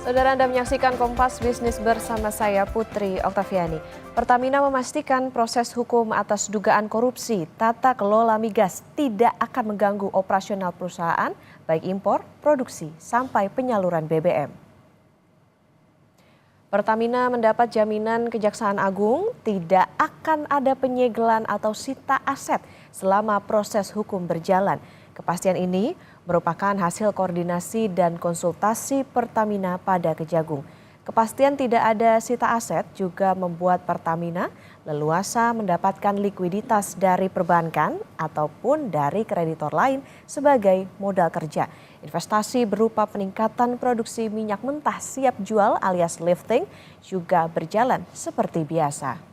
Saudara, Anda menyaksikan Kompas Bisnis bersama saya Putri Oktaviani. Pertamina memastikan proses hukum atas dugaan korupsi tata kelola migas tidak akan mengganggu operasional perusahaan, baik impor, produksi, sampai penyaluran BBM. Pertamina mendapat jaminan Kejaksaan Agung tidak akan ada penyegelan atau sita aset selama proses hukum berjalan. Kepastian ini merupakan hasil koordinasi dan konsultasi Pertamina pada Kejagung. Kepastian tidak ada sita aset juga membuat Pertamina leluasa mendapatkan likuiditas dari perbankan ataupun dari kreditor lain sebagai modal kerja. Investasi berupa peningkatan produksi minyak mentah siap jual alias lifting juga berjalan seperti biasa.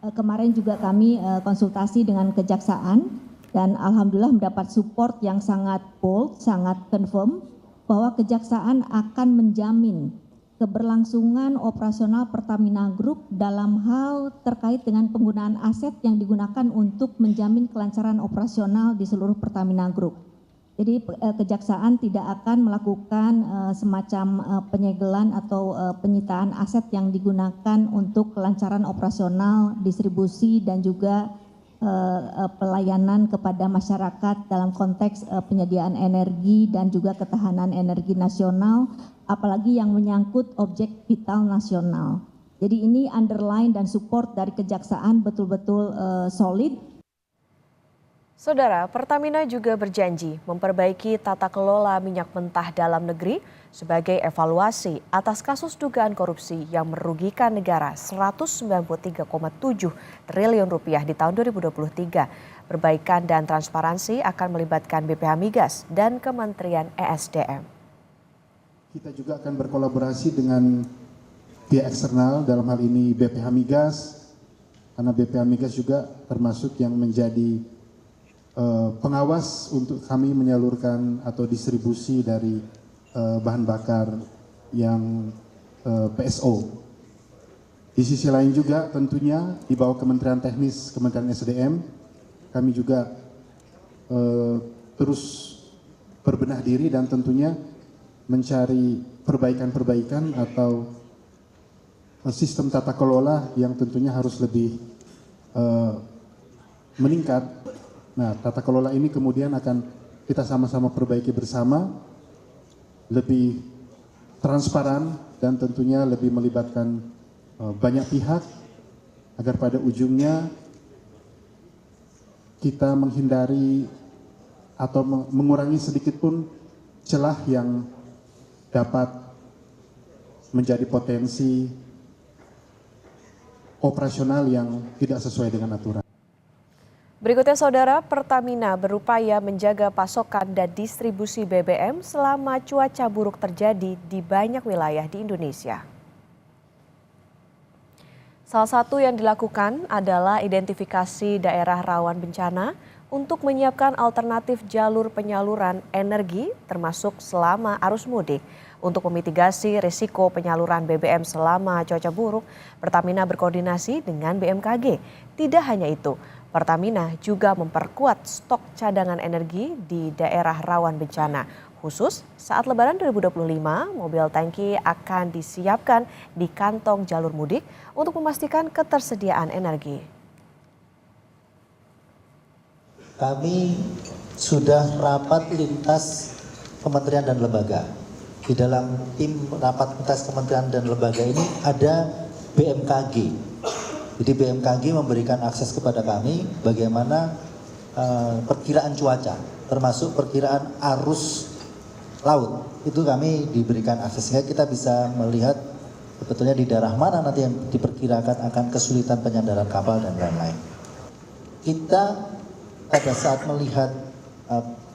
Kemarin juga kami konsultasi dengan Kejaksaan dan alhamdulillah mendapat support yang sangat bold, sangat confirm bahwa Kejaksaan akan menjamin keberlangsungan operasional Pertamina Group dalam hal terkait dengan penggunaan aset yang digunakan untuk menjamin kelancaran operasional di seluruh Pertamina Group. Jadi Kejaksaan tidak akan melakukan semacam penyegelan atau penyitaan aset yang digunakan untuk kelancaran operasional, distribusi dan juga pelayanan kepada masyarakat dalam konteks penyediaan energi dan juga ketahanan energi nasional, apalagi yang menyangkut objek vital nasional. Jadi ini underline dan support dari Kejaksaan betul-betul solid. Saudara, Pertamina juga berjanji memperbaiki tata kelola minyak mentah dalam negeri sebagai evaluasi atas kasus dugaan korupsi yang merugikan negara 193,7 triliun rupiah di tahun 2023. Perbaikan dan transparansi akan melibatkan BPH Migas dan Kementerian ESDM. Kita juga akan berkolaborasi dengan pihak eksternal, dalam hal ini BPH Migas, karena BPH Migas juga termasuk yang menjadi pengawas untuk kami menyalurkan atau distribusi dari bahan bakar yang PSO. Di sisi lain juga tentunya di bawah Kementerian Teknis, Kementerian SDM, kami juga terus berbenah diri dan tentunya mencari perbaikan-perbaikan atau sistem tata kelola yang tentunya harus lebih meningkat. Nah, tata kelola ini kemudian akan kita sama-sama perbaiki bersama, lebih transparan dan tentunya lebih melibatkan banyak pihak agar pada ujungnya kita menghindari atau mengurangi sedikit pun celah yang dapat menjadi potensi operasional yang tidak sesuai dengan aturan. Berikutnya Saudara, Pertamina berupaya menjaga pasokan dan distribusi BBM selama cuaca buruk terjadi di banyak wilayah di Indonesia. Salah satu yang dilakukan adalah identifikasi daerah rawan bencana untuk menyiapkan alternatif jalur penyaluran energi termasuk selama arus mudik. Untuk memitigasi risiko penyaluran BBM selama cuaca buruk, Pertamina berkoordinasi dengan BMKG. Tidak hanya itu, Pertamina juga memperkuat stok cadangan energi di daerah rawan bencana. Khusus saat Lebaran 2025, mobil tangki akan disiapkan di kantong jalur mudik untuk memastikan ketersediaan energi. Kami sudah rapat lintas kementerian dan lembaga. Di dalam tim rapat lintas kementerian dan lembaga ini ada BMKG. Jadi BMKG memberikan akses kepada kami bagaimana perkiraan cuaca, termasuk perkiraan arus laut. Itu kami diberikan akses sehingga kita bisa melihat sebetulnya di daerah mana nanti yang diperkirakan akan kesulitan penyandaran kapal dan lain-lain. Kita pada saat melihat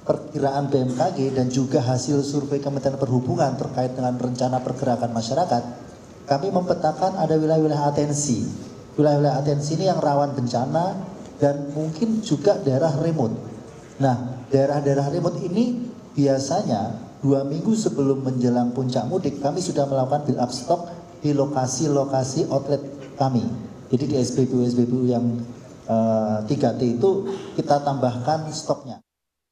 perkiraan BMKG dan juga hasil survei Kementerian Perhubungan terkait dengan rencana pergerakan masyarakat, kami memetakan ada wilayah-wilayah atensi. Wilayah-wilayah atensi ini yang rawan bencana dan mungkin juga daerah remote. Nah, daerah-daerah remote ini biasanya 2 minggu sebelum menjelang puncak mudik kami sudah melakukan build up stok di lokasi-lokasi outlet kami. Jadi di SPBU yang 3T itu kita tambahkan stoknya.